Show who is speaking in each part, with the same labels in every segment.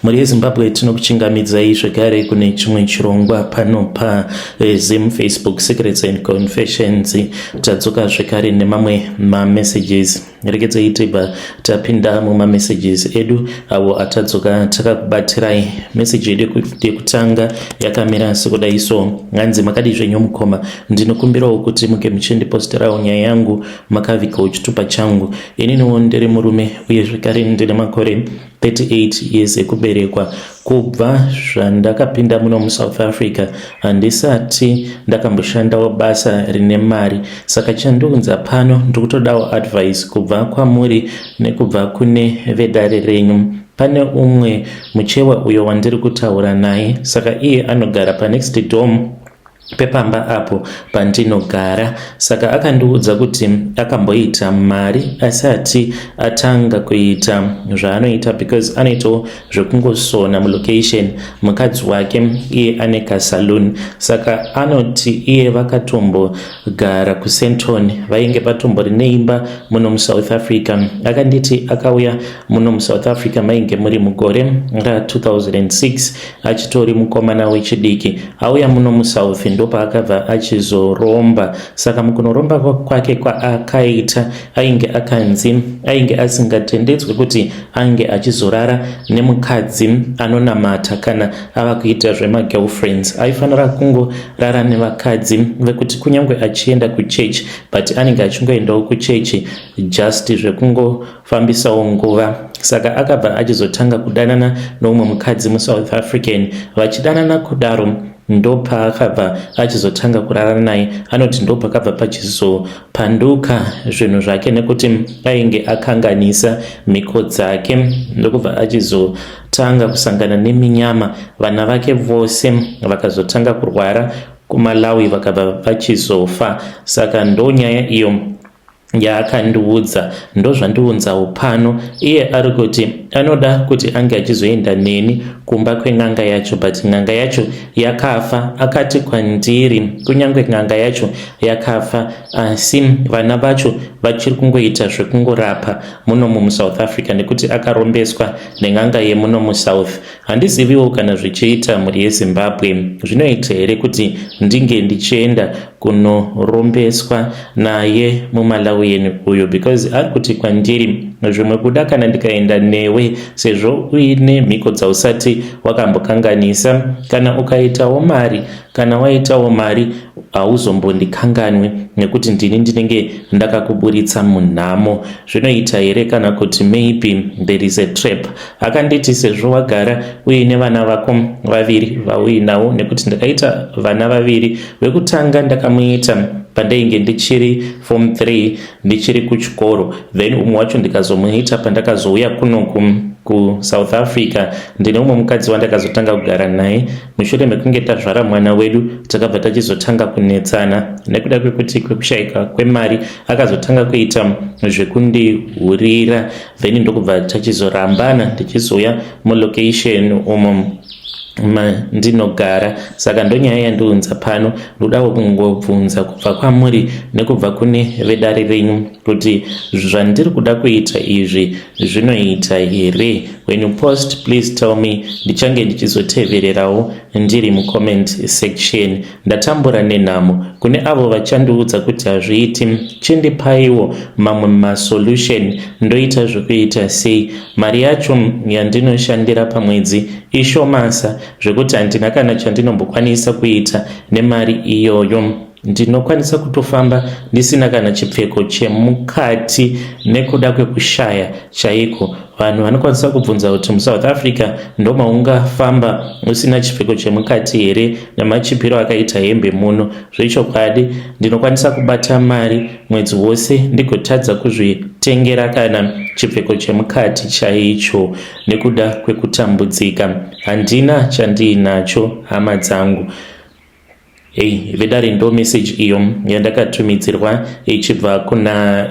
Speaker 1: muri Zimbabwe tinokuchingamidzai zvekare kune chimwe chirongwa pano Zim Facebook Secrets and Confessions. Tadzoka zvekare nemamwe messages. Regedzei tibva tapinda messages edu avo atadzoka takakubatirai. Message yedu yekutanga yakamira sekudai so: nganzi makadi zvenyu mukoma, ndinokumbirawo kuti muke muchindiposterawo nyaya yangu makavikawo chitupa changu. Ininiwo ndiri murume uye zvekare ndine makore 38 years ekuberekwa. Kubva zvandakapinda muno muSouth Africa handisati ndakamboshandawo basa rine mari, saka chandiunza pano ndikutodawo advice kubva kwamuri nekubva kune vedare renyu. Pane umwe muchewa uyo wandiri kutaura naye, saka iye anogara panext dorm pepamba apo pandinogara, saka akandiudza kuti akamboita mari asati atanga kuita zvaanoita, because anoitawo zvekungosona mulocation. Mukadzi wake iye ane kasaluni, saka anoti iye vakatombogara kuSenton, vainge patombori neimba muno muSouth Africa. Akanditi akauya muno muSouth Africa mainge muri mugore ra2006 achitori mukomana wechidiki. Auya muno muSouth ndopa akabva achizoromba, saka mukunoromba kwake kwaakaita ainge asingatendedzwe kuti ange achizorara nemukadzi anonamata kana ava kuita zvemagirlfriends. Aifanira kungorara nevakadzi vekuti kunyange achienda kuchechi, but anenge achingoendawo kuchechi just zvekungofambisawo nguva. Saka akabva achizotanga kudanana nomumwe mukadzi muSouth African. Vachidanana kudaro ndopa akabva achizotanga kurara naye. Anoti ndopa akabva pachizopanduka zvinhu zvake nekuti ainge akanganisa mhiko dzake, ndokubva achizotanga kusangana neminyama. Vana vake vose vakazotanga kurwara kuMalawi vakabva vachizofa. Saka ndo nyaya iyo yaakandiudza, ndo zvandiunzawo pano. Iye ari kuti anoda kuti ange achizoenda neni kumba kwen'anga yacho, but n'anga yacho yakafa. Akati kwandiri kunyange n'anga yacho yakafa, asi vana vacho vachiri kungoita zvekungorapa muno muSouth Africa nekuti akarombeswa nen'anga yemuno muSouth. Handiziviwo kana zvichiita muri yeZimbabwe zvinoita here kuti ndinge ndichienda kunorombeswa naye muMalawi uyo, because ari kuti kwandiri zvimwe kuda kana ndikaenda newe sezvo uine mhiko dzausati wakambokanganisa. Kana ukaitawo mari, kana waitawo mari hauzombondikanganwi nekuti ndinenge ndakakuburitsa munhamo. Zvinoita here kana kuti maybe there is a trap. Akanditi sezvo wagara uine vana vako vaviri vauinawo, nekuti ndakaita vana vaviri. Wekutanga ndakamuita pandainge ndichiri form 3 ndichiri kuchikoro, then umwe wacho ndikazomuita pandakazouya kunoku kuSouth Africa. Ndine umwe mukadzi wandakazotanga kugara naye. Mushure mekunge tazvara mwana wedu takabva tachizotanga kunetsana nekuda kwekuti kwekushayika kwemari. Akazotanga kuita zvekundihurira, then ndokubva tachizorambana ndichizouya mulocation umo ndinogara. Saka ndonyaya yandiunza pano. Ndodawo kungobvunza kubva kwamuri nekubva kune vedare renyu kuti zvandiri kuda kuita izvi zvinoita here. When you post, please tell me. Ndichange ndichizotevererawo ndiri mucomment section. Ndatambura nenhamo kune avo vachandiudza kuti hazviiti. Chindipaiwo mamwe masolution. Ndoita zvekuita sei? Mari yacho yandinoshandira pamwedzi ishomasa zvekuti handina kana chandinombokwanisa kuita nemari iyoyo. Ndinokwanisa kutofamba ndisina kana chipfeko chemukati nekuda kwekushaya chaiko. Vanhu vanokwanisa kubvunza kuti muSouth Africa ndomaungafamba usina chipfeko chemukati here namachipiro akaita hembe muno. Zvechokwadi ndinokwanisa kubata mari mwedzi wose ndigotadza kuzvitengera kana chipfeko chemukati chaicho nekuda kwekutambudzika. Handina chandiinacho hama dzangu. Vedare ndo message iyo yandakatumidzirwa ichibva kuna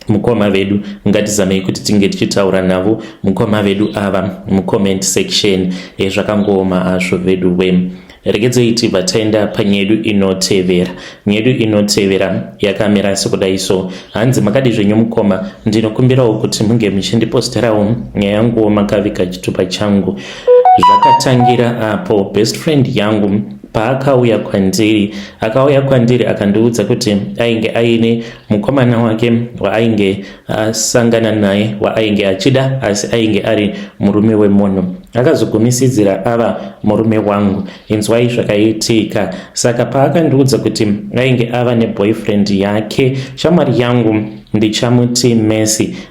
Speaker 1: mukoma vedu. Ngatizamei kuti tinge tichitaura navo mukoma vedu ava mucomment section. Zvakangoma azvo vedu we. regedzei vataenda panyedu inotevera. Nyedu inotevera yakamira sekudai. So hanzi makadi zvenyu mukoma, ndinokumbirawo kuti munge muchindiposterawo nyaya yangu makaviga chitupa changu. Zvakatangira apo best friend yangu paakauya kwandiri akandiudza kuti ainge aine mukomana wake waainge asangana naye waainge achida asi ainge ari murume wemunhu. Akazogumisidzira ava murume wangu. Inzwai zvakaitika. Saka paakandiudza kuti ainge ava neboyfriend yake, shamwari yangu ndichamuti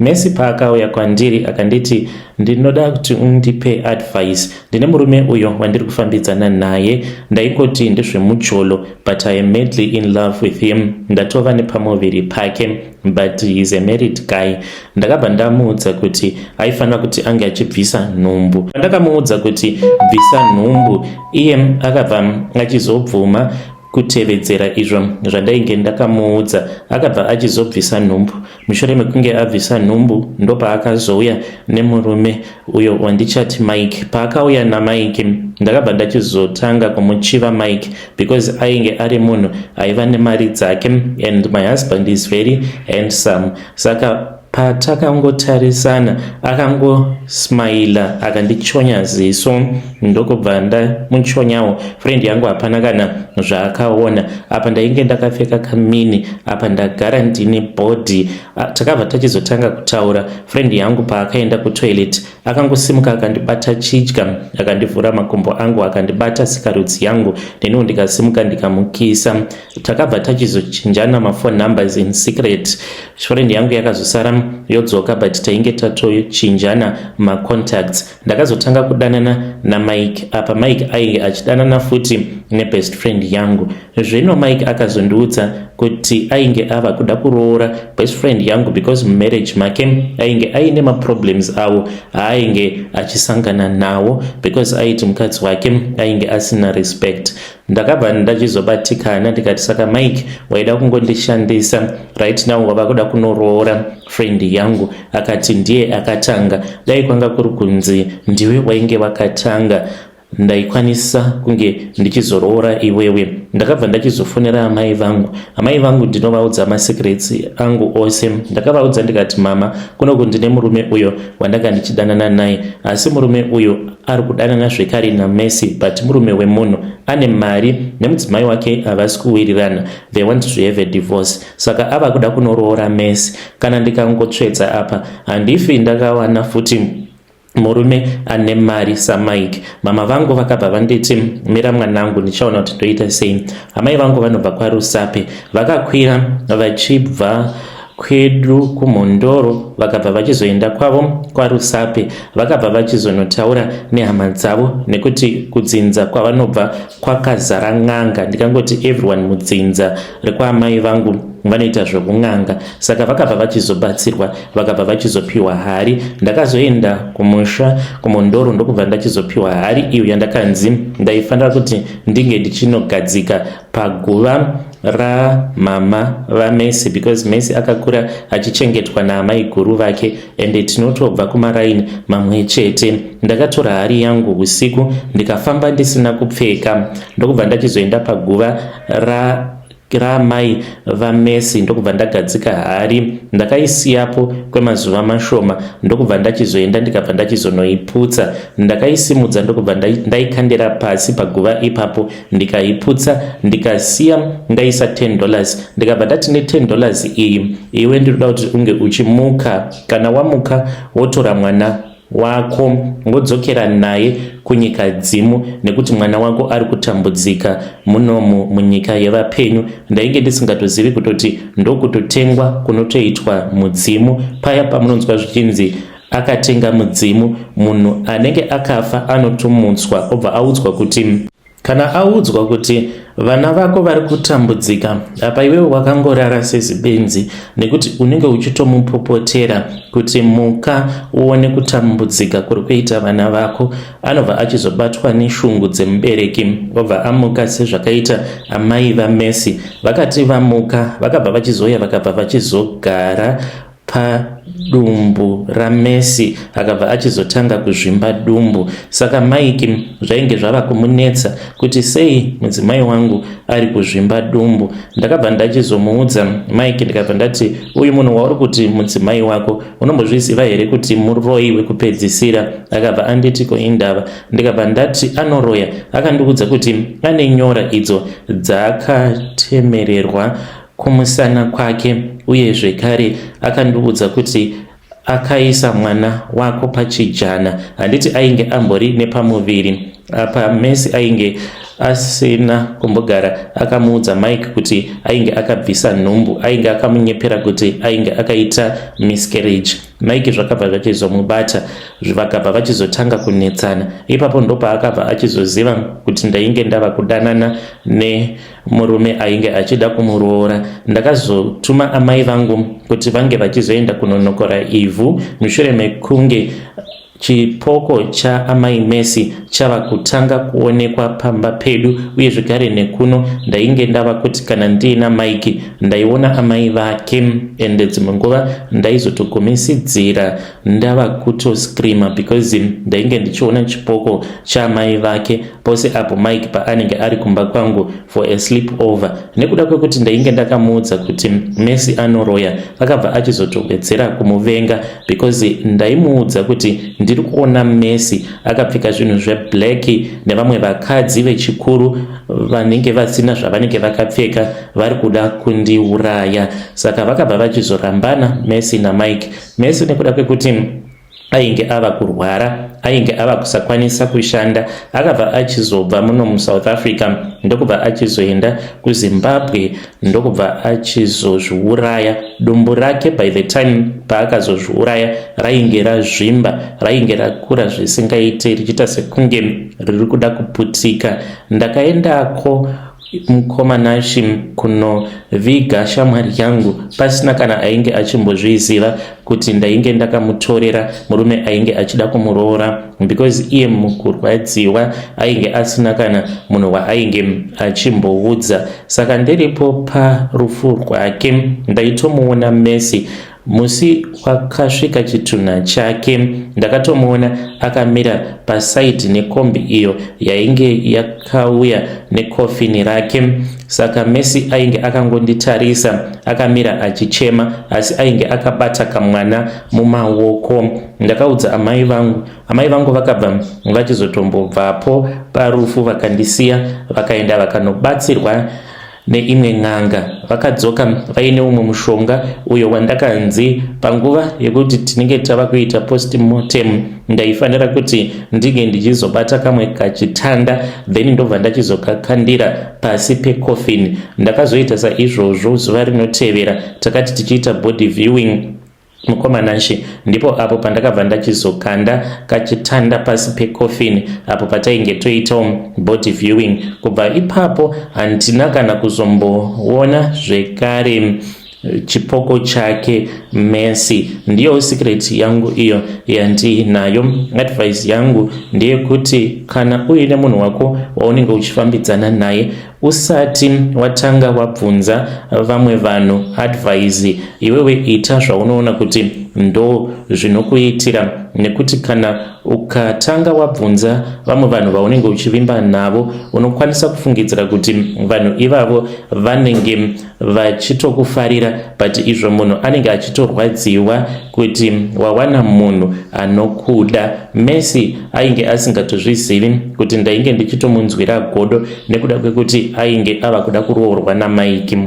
Speaker 1: Messi paakauya kwandiri akanditi ndinoda kuti undipe advice. Ndine murume uyo wandiri kufambidzana naye, ndaikoti ndezvemujolo, but I am madly in love with him. Ndatova nepamuviri pake, but he is a married guy. Ndakabva ndamuudza kuti aifanira kuti ange achibvisa nhumbu. Ndakamuudza kuti bvisa nhumbu, iye akabva achizobvuma kutevedzera izvo zvandainge ndakamuudza. Akabva achizobvisa nhumbu. Mushure mekunge abvisa nhumbu ndopaakazouya nemurume uyo wandichati Mike. Paakauya naMike ndakabva ndachizotanga kumuchiva Mike because ainge ari munhu aiva nemari dzake, and my husband is very handsome. Saka patakangotarisana akangosmaila akandichonya ziso, ndokubva ndamuchonyawo. Friend yangu hapana kana zvaakaona. Apa ndainge ndakapfeka kamini, apa ndagara ndine bhodhi. Takabva tachizotanga kutaura. Friend yangu paakaenda kutoilet akangosimuka akandibata chidya, akandivhura makumbo angu, akandibata sikarudzi yangu, neniwo ndikasimuka ndikamukisa. Takabva tachizochinjana mafone numbers in secret. Friend yangu yakazosara yodzoka, but tainge tatochinjana macontacts. Ndakazotanga kudanana naMike. Apa Mike ainge achidanana futi nebest friend yangu. Zvino Mike akazondiudza kuti ainge ava kuda kuroora best friend yangu because marriage make ainge aine maproblems awo ainge achisangana nawo, because aiti mukadzi wake ainge asina respect. Ndakabva ndachizobatikana ndikati, saka Mike waida kungondishandisa right now, wava kuda kunoroora friend yangu. Akati ndiye akatanga. Dai kwanga kuri kunzi ndiwe wainge wakatanga, ndaikwanisa kunge ndichizoroora iwewe. Ndakabva ndachizofonera amai vangu ndinovaudza masecrets angu ose. Ndakavaudza ndikati, mama, kuno ndine murume uyo wandanga ndichidanana naye, asi murume uyo ari kudanana zvekare naMessi, but murume wemunhu ane mari nemudzimai wake havasi kuwirirana, they want to have a divorce. Saka ava kuda kunoroora Messi. Kana ndikangotsvedza apa handifi ndakawana futi murume ane mari saMike. Mama vangu vakabva vanditi, mira mwanangu, ndichaona kuti ndoita sei. Amai vangu vanobva kwaRusape, vakakwira vachibva kwedu kumhondoro, vakabva vachizoenda kwavo kwaRusape, vakabva vachizonotaura nehama dzavo, nekuti kudzinza kwavanobva kwakazara n'anga. Ndikangoti everyone mudzinza rekwaamai vangu vanoita zvokung'anga. Saka vakabva vachizobatsirwa, vakabva vachizopiwa hari. Ndakazoenda kumusha kumhondoro, ndokubva ndachizopiwa hari iyo yandakanzi ndaifanira kuti ndinge ndichinogadzika paguva ramama vaMessi, because Messi akakura achichengetwa naamai guru vake, ende tinotobva kumaraini mamwe chete. Ndakatora hari yangu usiku ndikafamba ndisina kupfeka, ndokubva ndachizoenda paguva ramai vaMessi, ndokubva ndagadzika hari. Ndakaisiyapo kwemazuva mashoma, ndokubva ndachizoenda ndikabva ndachizonoiputsa. Ndakaisimudza ndokubva ndaikandira pasi paguva ipapo, ndikaiputsa ndikasiya ndaisa $10. Ndikabva ndati ne$10 iyi iwe ndinoda kuti unge uchimuka, kana wamuka wotora mwana wako ngodzokera naye kunyika dzimu, nekuti mwana wako ari kutambudzika munomu munyika yevapenyu. Ndainge ndisingatozivi kutoti ndokutotengwa kunotoitwa mudzimu. Paya pamunonzwa zvichinzi akatenga mudzimu, munhu anenge akafa anotomutswa, obva audzwa kuti kana audzwa kuti vana vako vari kutambudzika, apa iwewe wakangorara sezibenzi, nekuti unenge uchitomupopotera kuti muka uone kutambudzika kuri kuita vana vako. Anobva achizobatwa neshungu dzemubereki, obva amuka sezvakaita amai vaMessi. Vakati vamuka vakabva vachizoya vakabva vachizogara dumbu raMessi akabva achizotanga kuzvimba dumbu. Saka Mike zvainge zvava kumunetsa kuti sei mudzimai wangu ari kuzvimba dumbu. Ndakabva ndachizomuudza Mike ndikabva ndati, uyu munhu wauri kuti mudzimai wako unombozviziva here kuti muroyi wekupedzisira? Akabva anditi ko indava. Ndikabva ndati anoroya. Akandiudza kuti ane nyora idzo dzakatemererwa kumusana kwake, uye zvekare akandiudza kuti akaisa mwana wako pachijana. Handiti ainge ambori nepamuviri. Apa Messi ainge asina kumbogara akamuudza Mike kuti ainge akabvisa nhumbu, ainge akamunyepera kuti ainge akaita miscarriage. Mike zvakabva zvachizomubata, vakabva vachizotanga kunetsana. Ipapo ndopaakabva achizoziva kuti ndainge ndava kudanana nemurume ainge achida kumuroora. Ndakazotuma amai vangu kuti vange vachizoenda kunonokora ivhu mushure mekunge chipoko cha amai Messi chava kutanga kuonekwa pamba pedu, uye zvekare nekuno ndainge ndava kuti kana ndiina Mike ndaiona amai vake, ende dzimwe nguva ndaizotogumisidzira ndava kutoscreama because ndainge ndichiona chipoko cha amai vake pose apo Mike paanenge ari kumba kwangu for a sleepover. Nekuda kwekuti ndainge ndakamuudza kuti Messi anoroya, akabva achizotowedzera kumuvenga because ndaimuudza kuti ndiri kuona Messi akapfeka zvinhu zveblack nevamwe vakadzi vechikuru vanenge vasina zvavanenge vakapfeka vari kuda kundiuraya. Saka vakabva vachizorambana Messi naMike. Messi nekuda kwekuti ainge ava kurwara, ainge ava kusakwanisa kushanda, akabva achizobva muno muSouth Africa ndokubva achizoenda kuZimbabwe ndokubva achizozviuraya. Dumbu rake by the time paakazozviuraya rainge razvimba, rainge rakura zvisingaite richiita sekunge riri kuda kuputika. Ndakaendako mukomanashi kunoviga shamwari yangu pasina kana ainge achimbozviziva kuti ndainge ndakamutorera murume ainge achida kumuroora, because iye mukurwadziwa ainge asina kana munhu waainge achimboudza. Saka ndiripo parufu rwake ndaitomuona Messi musi wakasvika chitunha chake. Ndakatomuona akamira pasaidi nekombi iyo yainge yakauya nekofini rake. Saka Messi ainge akangonditarisa akamira achichema, asi ainge akabata kamwana mumaoko. Ndakaudza amai vangu vakabva vachizotombobvapo parufu vakandisiya vakaenda vakanobatsirwa neimwe n'anga. Vakadzoka vaine umwe mushonga uyo wandakanzi panguva yekuti tinenge tava kuita postmortem ndaifanira kuti ndige ndichizobata kamwe kachitanda, then ndobva ndachizokakandira pasi pekofini. Ndakazoita saizvozvo zuva rinotevera takati tichiita body viewing mukomanashi, ndipo apo pandakabva ndachizokanda kachitanda pasi pekofini apo patainge toitawo body viewing. Kubva ipapo handina kana kuzomboona zvekare chipoko chake Messi. Ndiyo secret yangu iyo yandinayo. Advice yangu ndeyekuti kana uine munhu wako waunenge uchifambidzana naye, usati watanga wabvunza vamwe vanhu advice, iwewe ita zvaunoona kuti ndo zvinokuitira. Nekuti kana ukatanga wabvunza vamwe vanhu vaunenge uchivimba navo, unokwanisa kufungidzira kuti vanhu ivavo vanenge vachitokufarira, but izvo munhu anenge achitorwadziwa kuti wawana munhu anokuda. Messi ainge asingatozvizivi kuti ndainge ndichitomunzwira godo nekuda kwekuti ainge ava kuda kuroorwa naMike.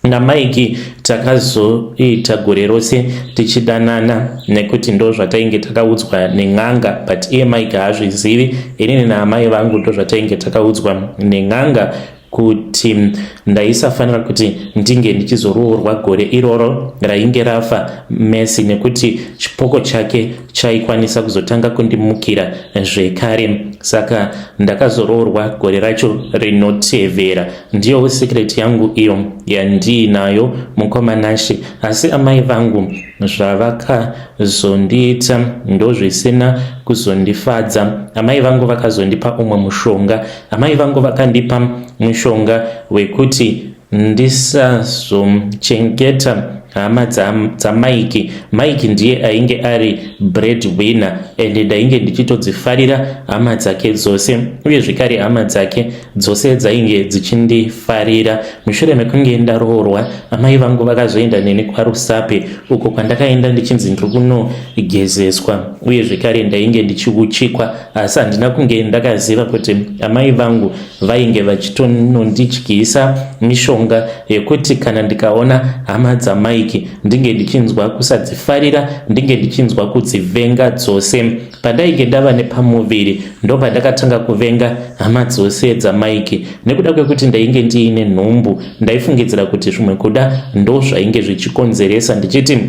Speaker 1: naMike takazoita gore rose tichidanana nekuti ndo zvatainge takaudzwa nen'anga, but iye Mike haazvizivi. Inini naamai vangu ndo zvatainge takaudzwa nen'anga kuti ndaisafanira kuti ndinge ndichizoroorwa gore iroro rainge rafa Messi, nekuti chipoko chake chaikwanisa kuzotanga kundimukira zvekare. Saka ndakazoroorwa gore racho rinotevera. Ndiyo secret yangu iyo yandinayo mukomanashi. Asi amai vangu zvavakazondiita ndo zvisina kuzondifadza. Amai vangu vakazondipa umwe mushonga. Amai vangu vakandipa mushonga wekuti ndisazochengeta hama dzamaiki. Maiki ndiye ainge ari breadwinner ende ndainge ndichitodzifarira hama dzake dzose, uye zvekare hama dzake dzose dzainge dzichindifarira. Mushure mekunge ndaroorwa, amai vangu vakazoenda neni kwaRusape uko kwandakaenda ndichinzi ndiri kunogezeswa, uye zvekare ndainge ndichiuchikwa, asi handina kunge ndakaziva kuti amai vangu vainge vachitonondidyisa mishonga yekuti kana ndikaona hama dzamaiki ndinge ndichinzwa kusadzifarira, ndinge ndichinzwa kudzivenga dzose. Pandainge ndava nepamuviri ndo pandakatanga kuvenga hama dzose dzamaiki, nekuda kwekuti ndainge ndiine nhumbu. Ndaifungidzira kuti zvimwe kuda ndo zvainge zvichikonzeresa, ndichiti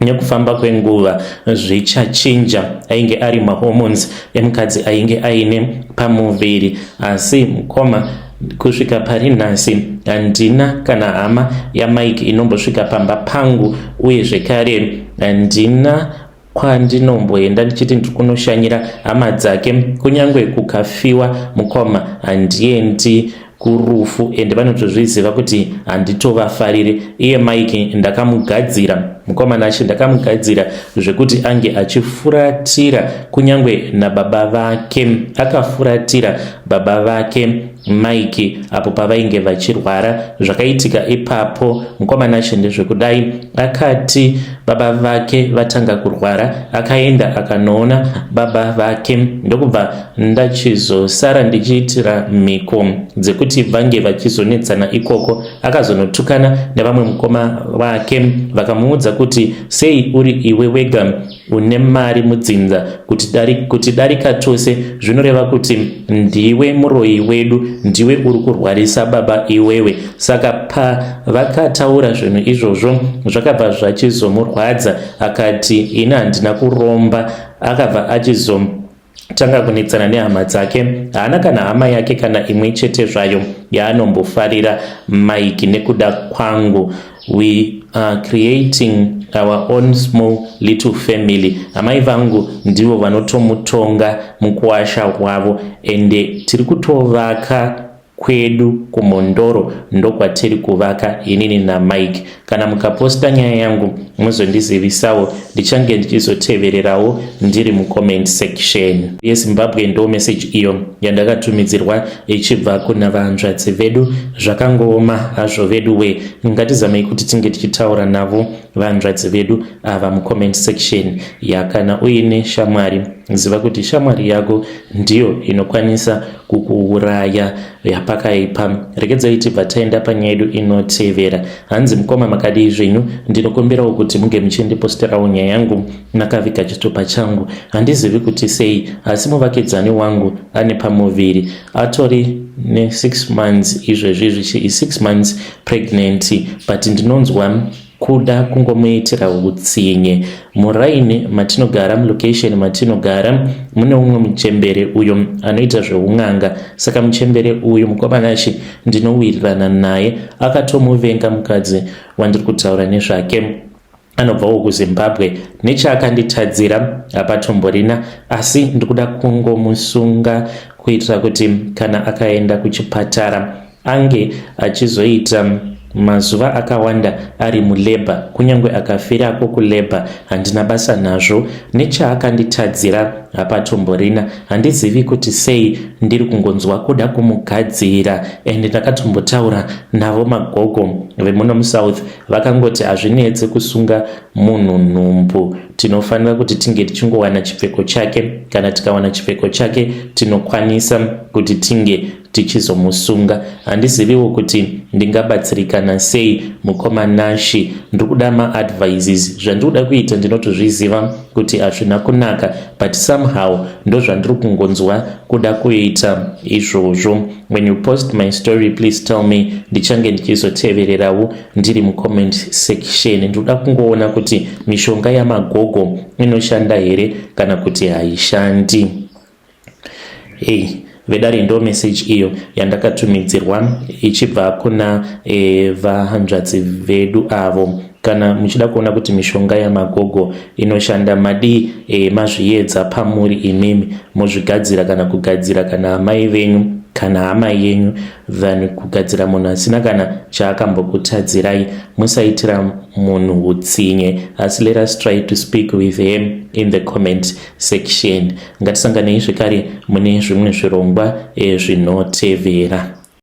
Speaker 1: nekufamba kwenguva zvichachinja, ainge ari mahormones emukadzi ainge aine pamuviri. Asi mukoma kusvika pari nhasi handina kana hama yamaiki inombosvika pamba pangu, uye zvekare handina kwandinomboenda ndichiti ndiri kunoshanyira hama dzake. Kunyange kukafiwa mukoma handiendi kurufu, ende vanotozviziva kuti handitovafarire. Iye maiki ndakamugadzira, mukoma nacho ndakamugadzira zvekuti ange achifuratira kunyange nababa vake. Akafuratira baba vake maiki apo pavainge vachirwara. Zvakaitika ipapo mukoma nacho ndezvekudai, akati baba vake vatanga kurwara akaenda akanoona baba vake. Ndokubva ndachizosara ndichiitira mhiko dzekuti vange vachizonetsana ikoko. Akazonotukana nevamwe mukoma wake, vakamuudza kuti sei uri iwe wega une mari mudzinza kuti darika tose, zvinoreva kuti ndiwe muroyi wedu, ndiwe uri kurwarisa baba iwewe. Saka vakataura zvinhu izvozvo zvakabva zvachizomurwadza, akati ina handina kuromba. Akabva achizotanga kunetsana nehama dzake. Haana kana hama yake kana imwe chete zvayo yaanombofarira maiki. Nekuda kwangu, we are creating our own small little family. Amai vangu ndivo vanotomutonga mukuwasha kwavo, ende tiri kutovaka kwedu kumondoro ndokwatiri kuvaka inini naMike. Kana mukaposta nyaya yangu muzondizivisawo, ndichange ndichizotevererawo ndiri mucomment section. yeZimbabwe ndo message iyo yandakatumidzirwa ichibva kuna vanzvadzi vedu. Zvakangooma hazvo vedu we, ngatizamei kuti tinge tichitaura navo vanzvadzi vedu ava mucomment section. Kana uine shamwari, ziva kuti shamwari yako ndiyo inokwanisa kukuuraya yapakaipa. Regedzai tibva taenda panyaya yedu inotevera. Hanzi mukoma makadi zvenyu, ndinokumbirawo kuti munge muchindiposterawo nyaya yangu nakaviga chitupa changu. Handizivi kuti sei, asi muvakidzani wangu ane pamuviri, atori ne6 months izvezvi 6 months pregnant, but ndinonzwa kuda kungomuitira utsinye. Muraini matinogara, mulocation matinogara, mune umwe muchembere uyo anoita zveun'anga. Saka muchembere uyu mukoma nashi ndinowirirana naye, akatomuvenga mukadzi wandiri kutaura nezvake. Anobvawo kuZimbabwe. Nechaakanditadzira hapatomborina, asi ndikuda kungomusunga kuitira kuti kana akaenda kuchipatara ange achizoita mazuva akawanda ari muleba. Kunyange akafirako kuleba handina basa nazvo. Nechaakanditadzira hapatomborina. Handizivi kuti sei ndiri kungonzwa kuda kumugadzira, ende ndakatombotaura navo magogo vemuno muSouth, vakangoti hazvinetsi kusunga munhu nhumbu, tinofanira kuti tinge tichingowana chipfeko chake. Kana tikawana chipfeko chake tinokwanisa kuti tinge tichizomusunga. Handiziviwo kuti ndingabatsirikana sei mukoma nashi. Ndikuda maadvices. Zvandikuda kuita ndinotozviziva kuti hazvina kunaka, but somehow ndo zvandiri kungonzwa kuda kuita izvozvo. When you post my story, please tell me, ndichange ndichizotevererawo ndiri mucomment section. Ndikuda kungoona kuti mishonga yamagogo inoshanda here kana kuti haishandi. Vedari ndo message iyo yandakatumidzirwa ichibva kuna vahanzvadzi vedu avo. Kana muchida kuona kuti mishonga yamagogo inoshanda, madi mazviedza pamuri imimi muzvigadzira kana kugadzira kana mai venyu kana hama yenyu vanhu kugadzira munhu asina kana chaakambokutadzirai. Musaitira munhu utsinye, asi let us try to speak with him in the comment section. Ngatisanganei zvekare mune zvimwe zvirongwa zvinotevera.